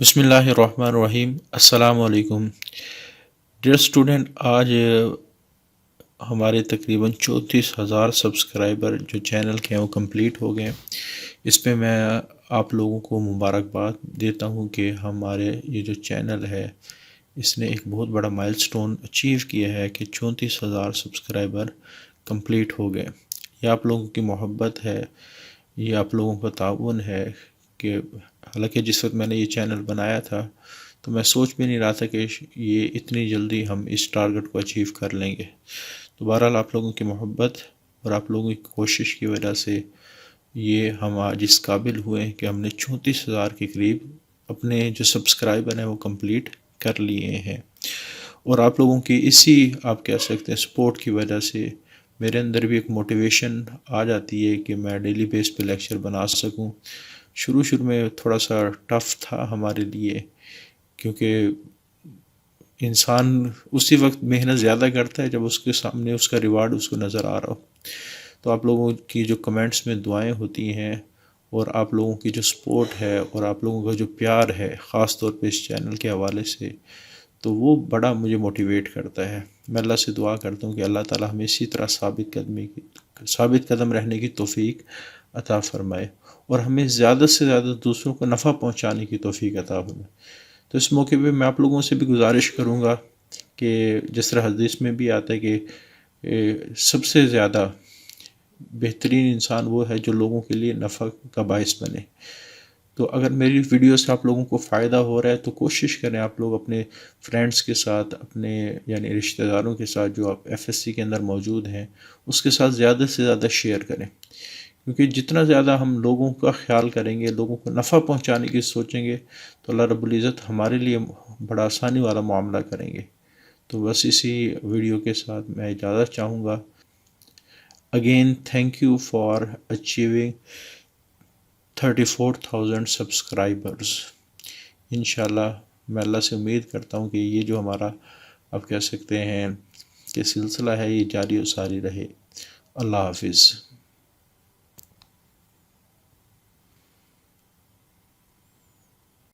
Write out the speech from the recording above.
बिस्मिल्लाहिर्रहमानिर्रहीम। अस्सलाम वालेकुम डियर स्टूडेंट। आज हमारे तकरीबन 34,000 सब्सक्राइबर जो चैनल के हैं वो कंप्लीट हो गए। इस पे मैं आप लोगों को मुबारकबाद देता हूँ कि हमारे ये जो चैनल है इसने एक बहुत बड़ा माइलस्टोन अचीव किया है कि 34,000 सब्सक्राइबर कंप्लीट हो गए। ये आप लोगों की मोहब्बत है, ये आप लोगों का ताउन है कि हालांकि जिस वक्त मैंने ये चैनल बनाया था तो मैं सोच भी नहीं रहा था कि ये इतनी जल्दी हम इस टारगेट को अचीव कर लेंगे। तो बहरहाल आप लोगों की मोहब्बत और आप लोगों की कोशिश की वजह से ये हम आज इस काबिल हुए हैं कि हमने 34,000 के करीब अपने जो सब्सक्राइबर हैं वो कंप्लीट कर लिए हैं। और आप लोगों की इसी आप कह सकते हैं सपोर्ट की वजह से मेरे अंदर भी एक मोटिवेशन आ जाती है कि मैं डेली बेस पे लेक्चर बना सकूं। शुरू में थोड़ा सा टफ़ था हमारे लिए, क्योंकि इंसान उसी वक्त मेहनत ज़्यादा करता है जब उसके सामने उसका रिवार्ड उसको नज़र आ रहा हो। तो आप लोगों की जो कमेंट्स में दुआएं होती हैं और आप लोगों की जो सपोर्ट है और आप लोगों का जो प्यार है ख़ास तौर पे इस चैनल के हवाले से, तो वो बड़ा मुझे मोटिवेट करता है। मैं अल्लाह से दुआ करता हूँ कि अल्लाह ताला हमें इसी तरह साबित कदम रहने की तौफीक अता फ़रमाए और हमें ज़्यादा से ज़्यादा दूसरों को नफ़ा पहुँचाने की तौफीक अता फ़रमाए। तो इस मौके पे मैं आप लोगों से भी गुजारिश करूँगा कि जिस तरह हदीस में भी आता है कि सबसे ज़्यादा बेहतरीन इंसान वो है जो लोगों के लिए नफ़ा का बायस बने। तो अगर मेरी वीडियो से आप लोगों को फ़ायदा हो रहा है तो कोशिश करें आप लोग अपने फ्रेंड्स के साथ, अपने यानी रिश्तेदारों के साथ जो आप f.sc के अंदर मौजूद हैं उसके साथ ज़्यादा से ज़्यादा शेयर करें, क्योंकि जितना ज़्यादा हम लोगों का ख्याल करेंगे, लोगों को नफ़ा पहुंचाने की सोचेंगे, तो अल्लाह रब्बुल इज़्ज़त हमारे लिए बड़ा आसानी वाला मामला करेंगे। तो बस इसी वीडियो के साथ मैं इजाज़त चाहूँगा। Again thank you for achieving 34,000 subscribers. इंशाल्लाह मैं अल्लाह से उम्मीद करता हूँ कि ये जो हमारा आप कह सकते हैं कि सिलसिला है ये जारी और सारी रहे। अल्लाह हाफिज़।